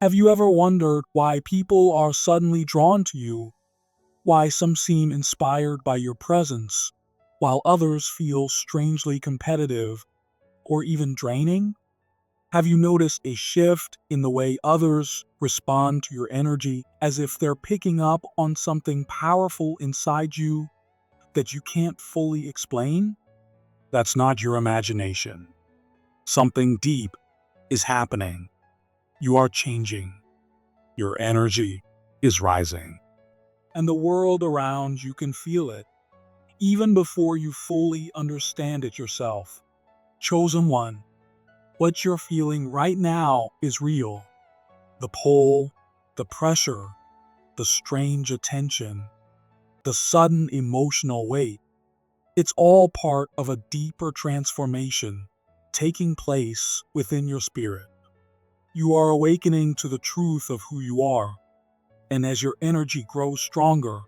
Have you ever wondered why people are suddenly drawn to you? Why some seem inspired by your presence, while others feel strangely competitive or even draining? Have you noticed a shift in the way others respond to your energy, as if they're picking up on something powerful inside you that you can't fully explain? That's not your imagination. Something deep is happening. You are changing. Your energy is rising. And the world around you can feel it, even before you fully understand it yourself. Chosen one, what you're feeling right now is real. The pull, the pressure, the strange attention, the sudden emotional weight. It's all part of a deeper transformation taking place within your spirit. You are awakening to the truth of who you are, and as your energy grows stronger,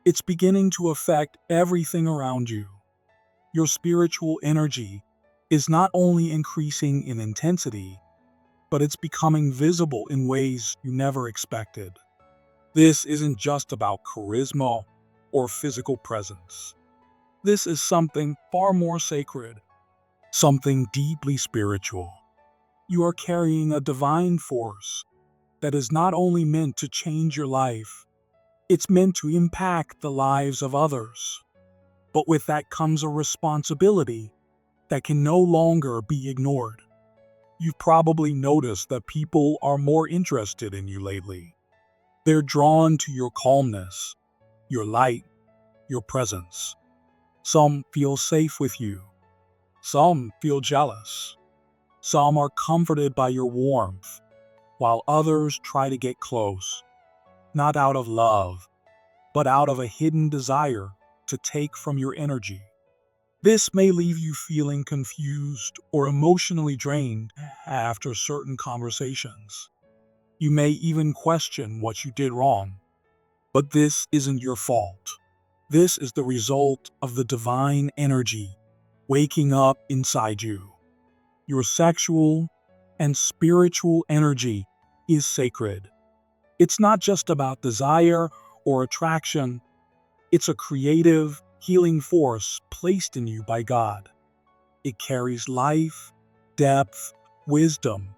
it's beginning to affect everything around you. Your spiritual energy is not only increasing in intensity, but it's becoming visible in ways you never expected. This isn't just about charisma or physical presence. This is something far more sacred, something deeply spiritual. You are carrying a divine force that is not only meant to change your life, it's meant to impact the lives of others. But with that comes a responsibility that can no longer be ignored. You've probably noticed that people are more interested in you lately. They're drawn to your calmness, your light, your presence. Some feel safe with you. Some feel jealous. Some are comforted by your warmth, while others try to get close, not out of love, but out of a hidden desire to take from your energy. This may leave you feeling confused or emotionally drained after certain conversations. You may even question what you did wrong. But this isn't your fault. This is the result of the divine energy waking up inside you. Your sexual and spiritual energy is sacred. It's not just about desire or attraction, it's a creative, healing force placed in you by God. It carries life, depth, wisdom,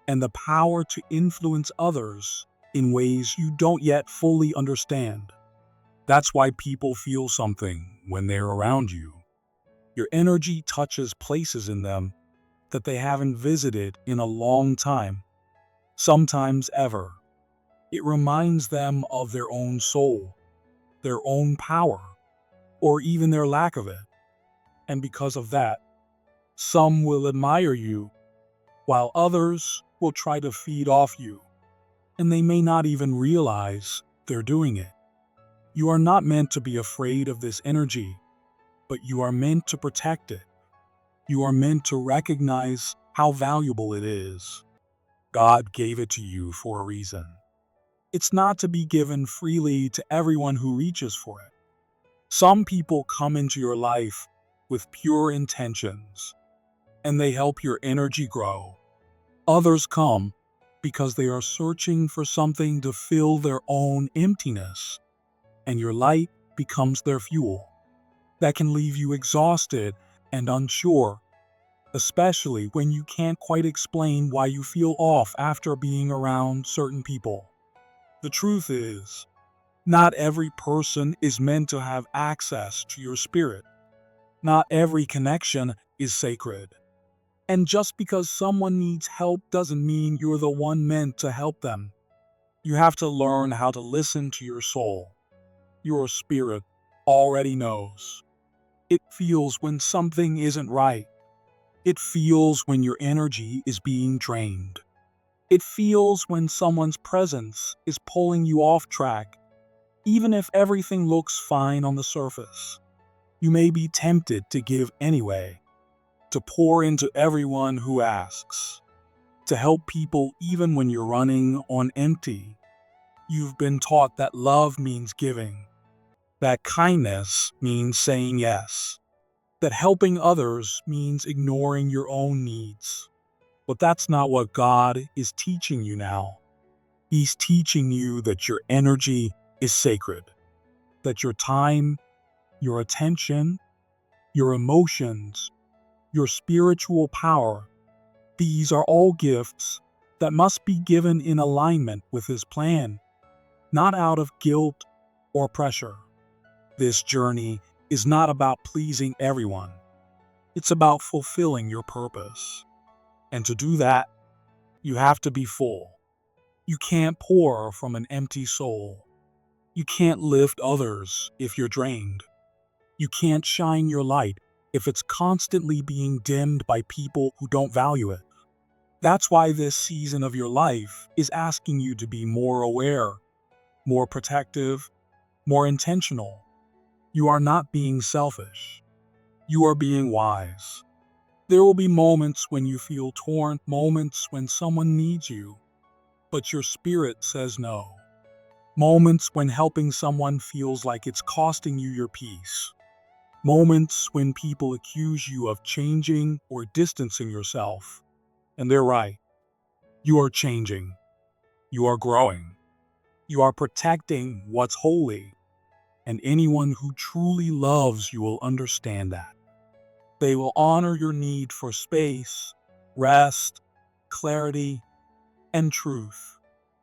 and the power to influence others in ways you don't yet fully understand. That's why people feel something when they're around you. Your energy touches places in them that they haven't visited in a long time, sometimes ever. It reminds them of their own soul, their own power, or even their lack of it. And because of that, some will admire you, while others will try to feed off you, and they may not even realize they're doing it. You are not meant to be afraid of this energy, but you are meant to protect it. You are meant to recognize how valuable it is. God gave it to you for a reason. It's not to be given freely to everyone who reaches for it. Some people come into your life with pure intentions, and they help your energy grow. Others come because they are searching for something to fill their own emptiness, and your light becomes their fuel. That can leave you exhausted and unsure, especially when you can't quite explain why you feel off after being around certain people. The truth is, not every person is meant to have access to your spirit. Not every connection is sacred. And just because someone needs help doesn't mean you're the one meant to help them. You have to learn how to listen to your soul. Your spirit already knows. It feels when something isn't right. It feels when your energy is being drained. It feels when someone's presence is pulling you off track, even if everything looks fine on the surface. You may be tempted to give anyway, to pour into everyone who asks, to help people even when you're running on empty. You've been taught that love means giving, that kindness means saying yes, that helping others means ignoring your own needs. But that's not what God is teaching you now. He's teaching you that your energy is sacred, that your time, your attention, your emotions, your spiritual power, these are all gifts that must be given in alignment with His plan, not out of guilt or pressure. This journey is not about pleasing everyone. It's about fulfilling your purpose. And to do that, you have to be full. You can't pour from an empty soul. You can't lift others if you're drained. You can't shine your light if it's constantly being dimmed by people who don't value it. That's why this season of your life is asking you to be more aware, more protective, more intentional. You are not being selfish. You are being wise. There will be moments when you feel torn, moments when someone needs you, but your spirit says no. Moments when helping someone feels like it's costing you your peace. Moments when people accuse you of changing or distancing yourself. And they're right. You are changing. You are growing. You are protecting what's holy. And anyone who truly loves you will understand that. They will honor your need for space, rest, clarity, and truth.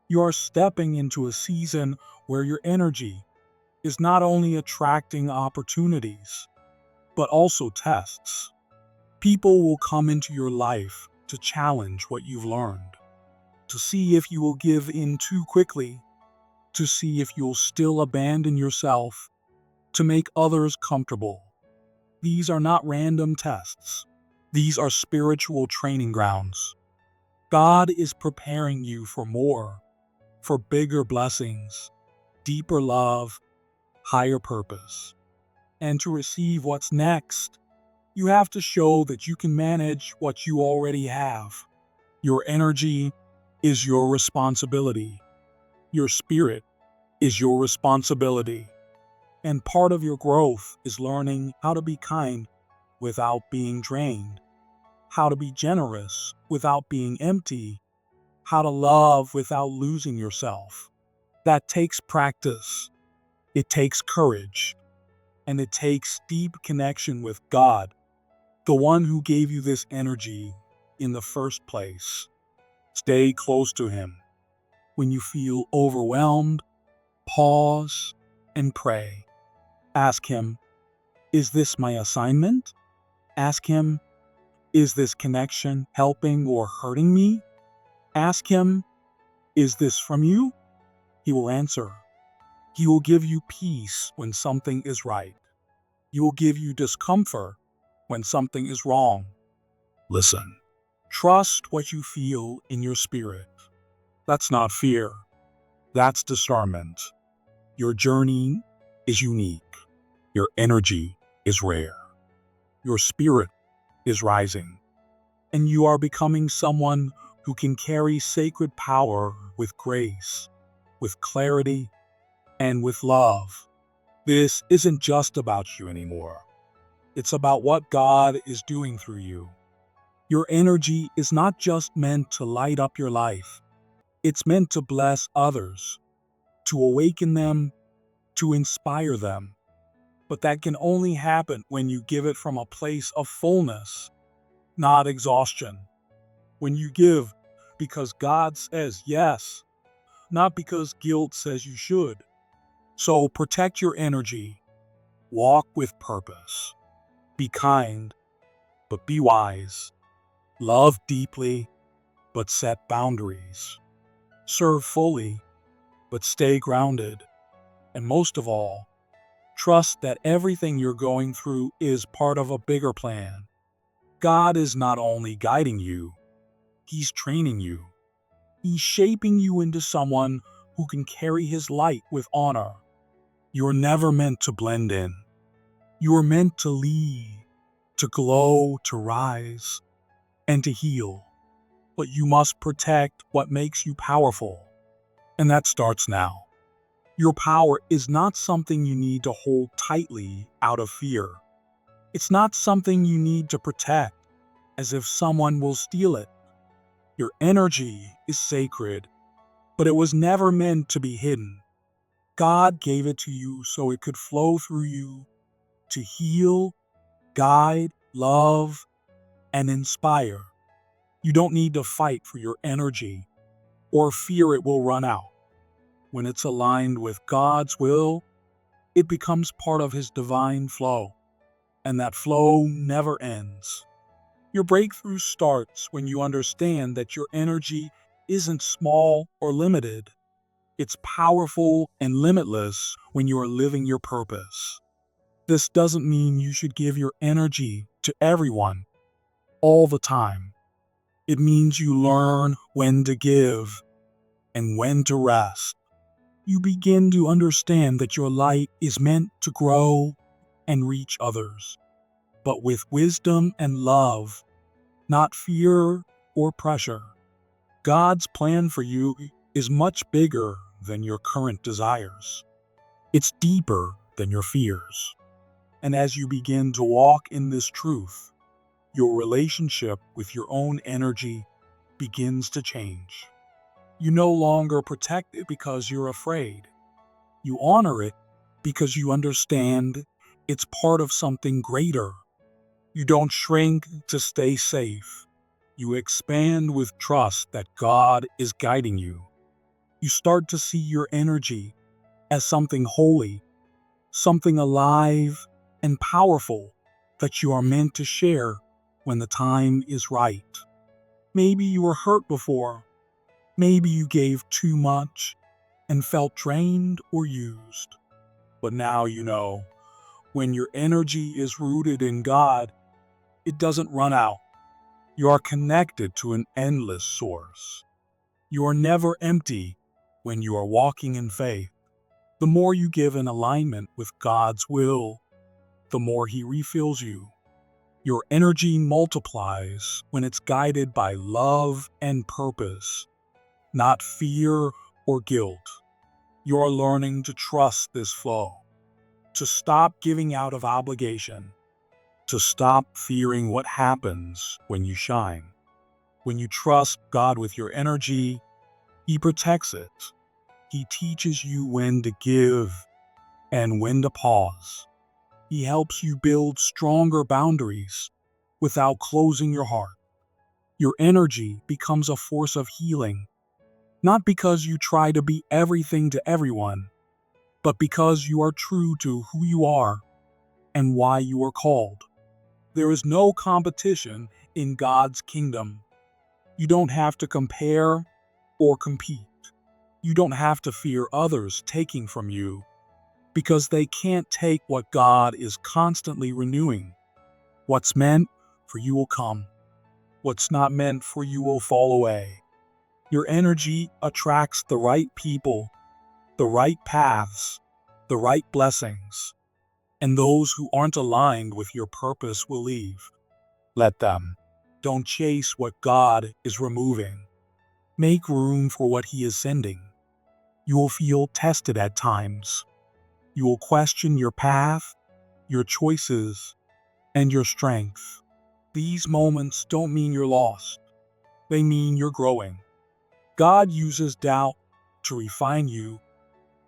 You are stepping into a season where your energy is not only attracting opportunities, but also tests. People will come into your life to challenge what you've learned, to see if you will give in too quickly, to see if you'll still abandon yourself, to make others comfortable. These are not random tests. These are spiritual training grounds. God is preparing you for more, for bigger blessings, deeper love, higher purpose. And to receive what's next, you have to show that you can manage what you already have. Your energy is your responsibility. Your spirit is your responsibility. And part of your growth is learning how to be kind without being drained, how to be generous without being empty, how to love without losing yourself. That takes practice, it takes courage, and it takes deep connection with God, the one who gave you this energy in the first place. Stay close to Him. When you feel overwhelmed, pause and pray. Ask Him, is this my assignment? Ask Him, is this connection helping or hurting me? Ask Him, is this from you? He will answer. He will give you peace when something is right. He will give you discomfort when something is wrong. Listen. Trust what you feel in your spirit. That's not fear. That's discernment. Your journey is unique. Your energy is rare. Your spirit is rising. And you are becoming someone who can carry sacred power with grace, with clarity, and with love. This isn't just about you anymore. It's about what God is doing through you. Your energy is not just meant to light up your life. It's meant to bless others, to awaken them, to inspire them. But that can only happen when you give it from a place of fullness, not exhaustion. When you give because God says yes, not because guilt says you should. So protect your energy. Walk with purpose. Be kind, but be wise. Love deeply, but set boundaries. Serve fully, but stay grounded. And most of all, trust that everything you're going through is part of a bigger plan. God is not only guiding you, He's training you. He's shaping you into someone who can carry His light with honor. You're never meant to blend in. You are meant to lead, to glow, to rise, and to heal. But you must protect what makes you powerful. And that starts now. Your power is not something you need to hold tightly out of fear. It's not something you need to protect as if someone will steal it. Your energy is sacred, but it was never meant to be hidden. God gave it to you so it could flow through you to heal, guide, love, and inspire. You don't need to fight for your energy or fear it will run out. When it's aligned with God's will, it becomes part of His divine flow, and that flow never ends. Your breakthrough starts when you understand that your energy isn't small or limited. It's powerful and limitless when you are living your purpose. This doesn't mean you should give your energy to everyone all the time. It means you learn when to give and when to rest. You begin to understand that your light is meant to grow and reach others, but with wisdom and love, not fear or pressure. God's plan for you is much bigger than your current desires. It's deeper than your fears. And as you begin to walk in this truth, your relationship with your own energy begins to change. You no longer protect it because you're afraid. You honor it because you understand it's part of something greater. You don't shrink to stay safe. You expand with trust that God is guiding you. You start to see your energy as something holy, something alive and powerful that you are meant to share when the time is right. Maybe you were hurt before. Maybe you gave too much and felt drained or used. But now you know, when your energy is rooted in God, it doesn't run out. You are connected to an endless source. You are never empty when you are walking in faith. The more you give in alignment with God's will, the more He refills you. Your energy multiplies when it's guided by love and purpose, not fear or guilt. You're learning to trust this flow, to stop giving out of obligation, to stop fearing what happens when you shine. When you trust God with your energy, He protects it. He teaches you when to give and when to pause. He helps you build stronger boundaries without closing your heart. Your energy becomes a force of healing, not because you try to be everything to everyone, but because you are true to who you are and why you are called. There is no competition in God's kingdom. You don't have to compare or compete. You don't have to fear others taking from you, because they can't take what God is constantly renewing. What's meant for you will come. What's not meant for you will fall away. Your energy attracts the right people, the right paths, the right blessings, and those who aren't aligned with your purpose will leave. Let them. Don't chase what God is removing. Make room for what He is sending. You will feel tested at times. You will question your path, your choices, and your strength. These moments don't mean you're lost. They mean you're growing. God uses doubt to refine you,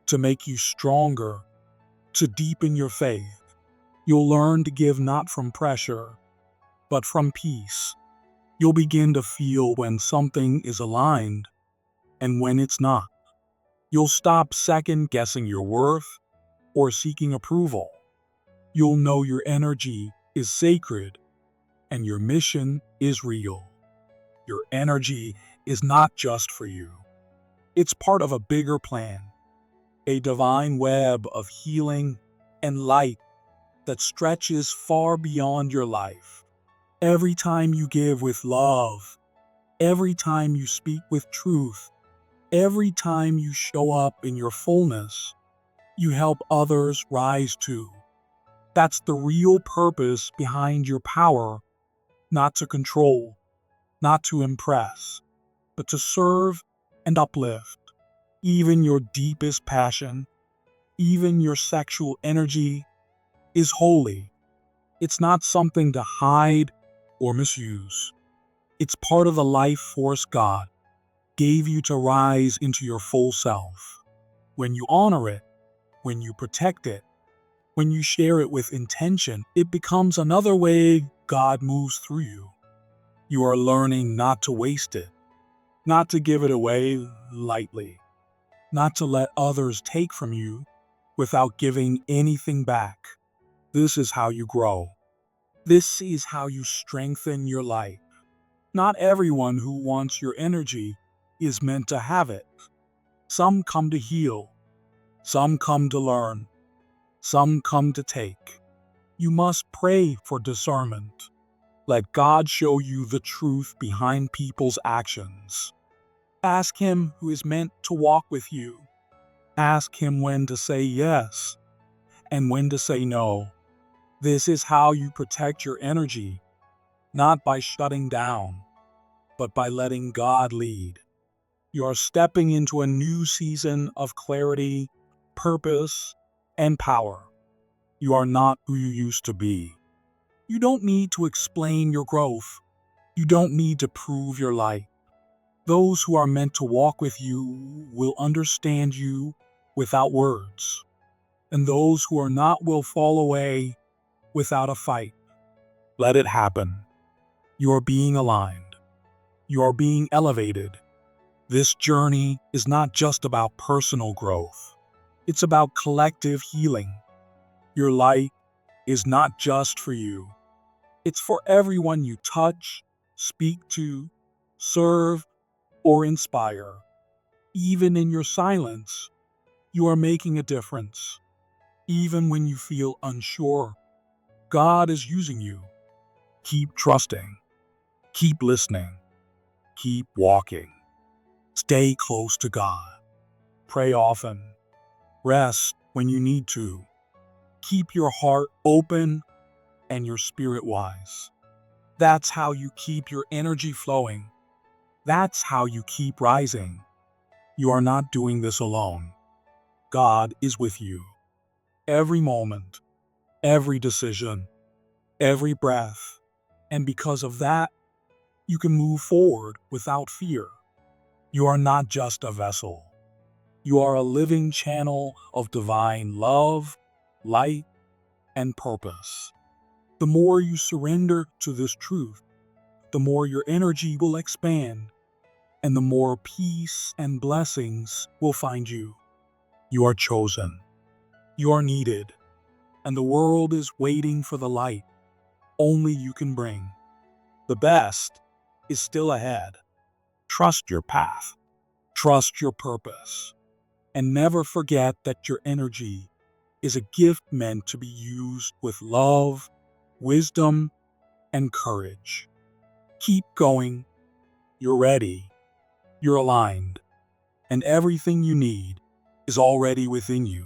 to make you stronger, to deepen your faith. You'll learn to give not from pressure, but from peace. You'll begin to feel when something is aligned and when it's not. You'll stop second-guessing your worth or seeking approval. You'll know your energy is sacred and your mission is real. Your energy is not just for you. It's part of a bigger plan, a divine web of healing and light that stretches far beyond your life. Every time you give with love, every time you speak with truth, every time you show up in your fullness, you help others rise too. That's the real purpose behind your power, not to control, not to impress, but to serve and uplift. Even your deepest passion, even your sexual energy, is holy. It's not something to hide or misuse. It's part of the life force God gave you to rise into your full self. When you honor it, when you protect it, when you share it with intention, it becomes another way God moves through you. You are learning not to waste it, not to give it away lightly, not to let others take from you without giving anything back. This is how you grow. This is how you strengthen your life. Not everyone who wants your energy is meant to have it. Some come to heal, some come to learn, some come to take. You must pray for discernment. Let God show you the truth behind people's actions. Ask Him who is meant to walk with you. Ask Him when to say yes and when to say no. This is how you protect your energy, not by shutting down, but by letting God lead. You are stepping into a new season of clarity, purpose, and power. You are not who you used to be. You don't need to explain your growth. You don't need to prove your light. Those who are meant to walk with you will understand you without words, and those who are not will fall away without a fight. Let it happen. You are being aligned. You are being elevated. This journey is not just about personal growth. It's about collective healing. Your light is not just for you. It's for everyone you touch, speak to, serve, or inspire. Even in your silence, you are making a difference. Even when you feel unsure, God is using you. Keep trusting. Keep listening. Keep walking. Stay close to God. Pray often. Rest when you need to. Keep your heart open and your spirit wise. That's how you keep your energy flowing. That's how you keep rising. You are not doing this alone. God is with you. Every moment, every decision, every breath. And because of that, you can move forward without fear. You are not just a vessel. You are a living channel of divine love, light, and purpose. The more you surrender to this truth, the more your energy will expand, and the more peace and blessings will find you. You are chosen. You are needed. And the world is waiting for the light only you can bring. The best is still ahead. Trust your path. Trust your purpose. And never forget that your energy is a gift meant to be used with love, wisdom, and courage. Keep going. You're ready. You're aligned. And everything you need is already within you.